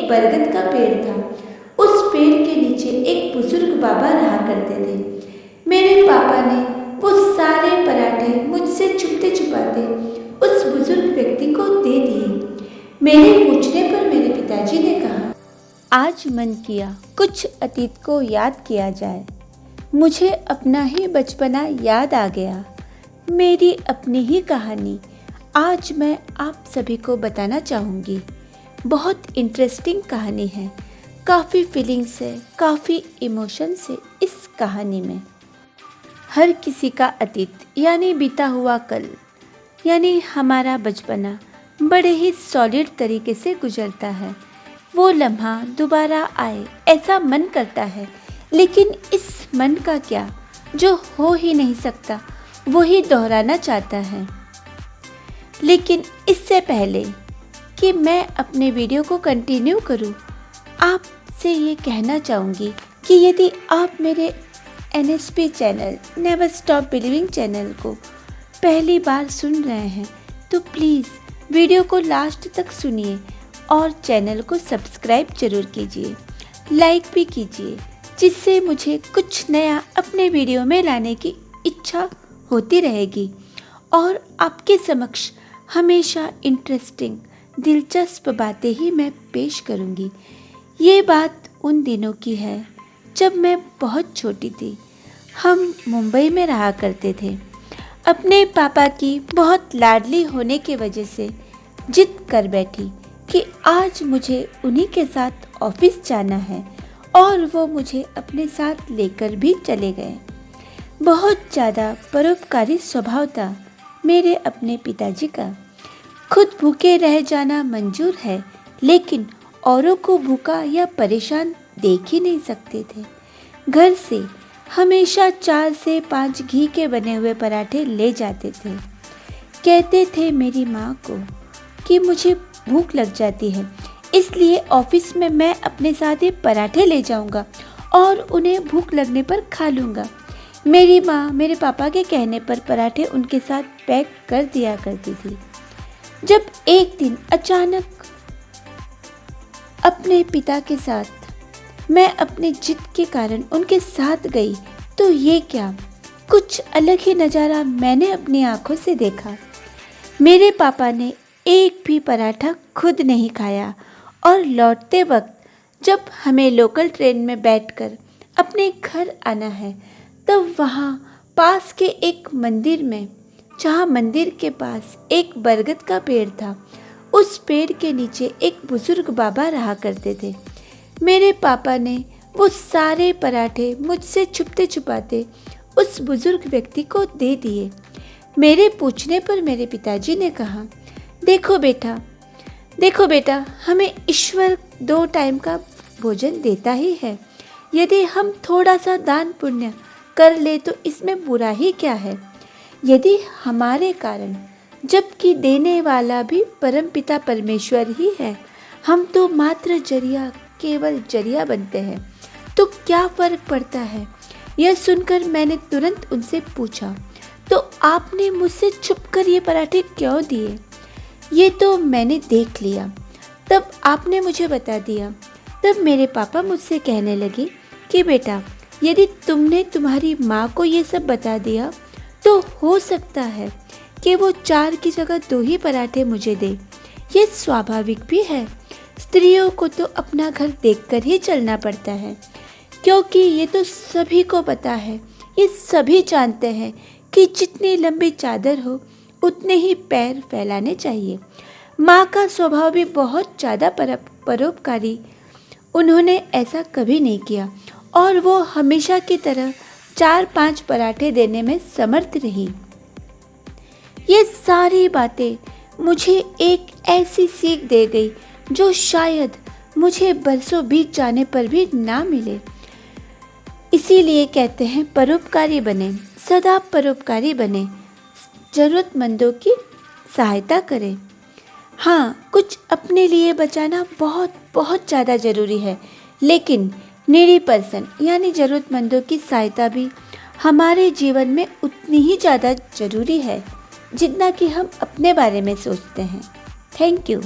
एक बरगद का पेड़ था। उस पेड़ के नीचे एक बुजुर्ग बाबा रहा करते थे। मेरे पापा ने वो सारे पराठे मुझसे छुपते छुपाते उस बुजुर्ग व्यक्ति को दे दिए। मेरे पूछने पर मेरे पिताजी ने कहा, आज मन किया कुछ अतीत को याद किया जाए। मुझे अपना ही बचपना याद आ गया। मेरी अपनी ही कहानी आज मैं आप सभी को बताना चाहूँगी। बहुत इंटरेस्टिंग कहानी है, काफ़ी फीलिंग्स है, काफ़ी इमोशंस है इस कहानी में। हर किसी का अतीत यानी बीता हुआ कल यानी हमारा बचपना बड़े ही सॉलिड तरीके से गुजरता है। वो लम्हा दोबारा आए ऐसा मन करता है, लेकिन इस मन का क्या जो हो ही नहीं सकता वही दोहराना चाहता है। लेकिन इससे पहले कि मैं अपने वीडियो को कंटिन्यू करूं, आपसे ये कहना चाहूँगी कि यदि आप मेरे NSP channel never stop believing channel को पहली बार सुन रहे हैं तो प्लीज़ वीडियो को लास्ट तक सुनिए और चैनल को सब्सक्राइब जरूर कीजिए, लाइक भी कीजिए, जिससे मुझे कुछ नया अपने वीडियो में लाने की इच्छा होती रहेगी और आपके समक्ष हमेशा इंटरेस्टिंग दिलचस्प बातें ही मैं पेश करूंगी। ये बात उन दिनों की है जब मैं बहुत छोटी थी। हम मुंबई में रहा करते थे। अपने पापा की बहुत लाडली होने की वजह से जिद कर बैठी कि आज मुझे उन्हीं के साथ ऑफिस जाना है और वो मुझे अपने साथ लेकर भी चले गए। बहुत ज़्यादा परोपकारी स्वभाव था मेरे अपने पिताजी का। खुद भूखे रह जाना मंजूर है, लेकिन औरों को भूखा या परेशान देख ही नहीं सकते थे। घर से हमेशा 4 से 5 घी के बने हुए पराठे ले जाते थे। कहते थे मेरी माँ को कि मुझे भूख लग जाती है, इसलिए ऑफिस में मैं अपने साथ ये पराठे ले जाऊंगा और उन्हें भूख लगने पर खा लूँगा। मेरी माँ मेरे पापा के कहने पर पराठे उनके साथ पैक कर दिया करती थी। जब एक दिन अचानक अपने पिता के साथ मैं अपने जिद के कारण उनके साथ गई तो ये क्या, कुछ अलग ही नज़ारा मैंने अपनी आंखों से देखा। मेरे पापा ने एक भी पराठा खुद नहीं खाया और लौटते वक्त जब हमें लोकल ट्रेन में बैठकर अपने घर आना है तब वहाँ पास के एक मंदिर में, जहाँ मंदिर के पास एक बरगद का पेड़ था, उस पेड़ के नीचे एक बुजुर्ग बाबा रहा करते थे। मेरे पापा ने वो सारे पराठे मुझसे छुपते छुपाते उस बुजुर्ग व्यक्ति को दे दिए। मेरे पूछने पर मेरे पिताजी ने कहा, देखो बेटा, हमें ईश्वर 2 टाइम का भोजन देता ही है। यदि हम थोड़ा सा दान पुण्य कर ले तो इसमें बुरा ही क्या है। यदि हमारे कारण, जबकि देने वाला भी परमपिता परमेश्वर ही है, हम तो मात्र जरिया, केवल जरिया बनते हैं, तो क्या फर्क पड़ता है। यह सुनकर मैंने तुरंत उनसे पूछा, तो आपने मुझसे छुपकर ये पराठे क्यों दिए? ये तो मैंने देख लिया, तब आपने मुझे बता दिया। तब मेरे पापा मुझसे कहने लगे कि बेटा, यदि तुमने तुम्हारी माँ को ये सब बता दिया तो हो सकता है कि वो 4 की जगह 2 ही पराठे मुझे दे। ये स्वाभाविक भी है। स्त्रियों को तो अपना घर देखकर ही चलना पड़ता है, क्योंकि ये तो सभी को पता है, ये सभी जानते हैं कि जितनी लंबी चादर हो उतने ही पैर फैलाने चाहिए। माँ का स्वभाव भी बहुत ज़्यादा परोपकारी। उन्होंने ऐसा कभी नहीं किया और वो हमेशा की तरह 4-5 पराठे देने में समर्थ रही। ये सारी बातें मुझे एक ऐसी सीख दे गई जो शायद मुझे बरसों बीत जाने पर भी ना मिले। इसीलिए कहते हैं परोपकारी बने, सदा परोपकारी बने, ज़रूरतमंदों की सहायता करें। हाँ, कुछ अपने लिए बचाना बहुत बहुत ज़्यादा ज़रूरी है, लेकिन नीडी पर्सन यानी ज़रूरतमंदों की सहायता भी हमारे जीवन में उतनी ही ज़्यादा ज़रूरी है जितना कि हम अपने बारे में सोचते हैं। Thank you.